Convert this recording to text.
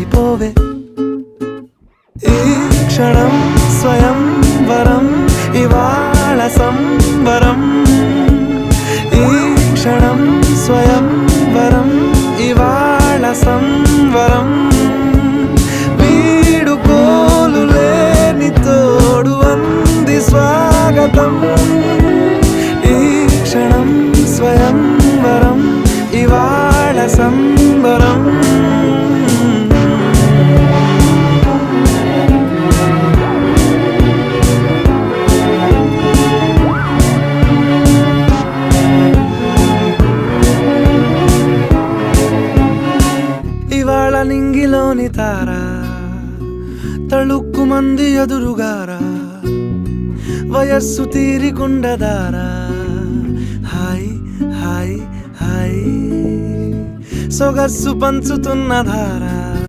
పడిపోవే ఈ క్షణం స్వయంవరం ఇవాళ సంబరం ఈ క్షణం స్వయంవరం ఇవాళ సంవరం వీడుకోలు లేని తోడు అంది స్వాగతం ఈ క్షణం స్వయంవరం ఇవాళ సంబరం ఇవాళ నింగిలోని తార తళుక్కు మంది ఎదురుగారా వయస్సు తీరికుండదారా హాయ్ హాయ్ హాయ్ సొగస్సు పంచుతున్న ధారా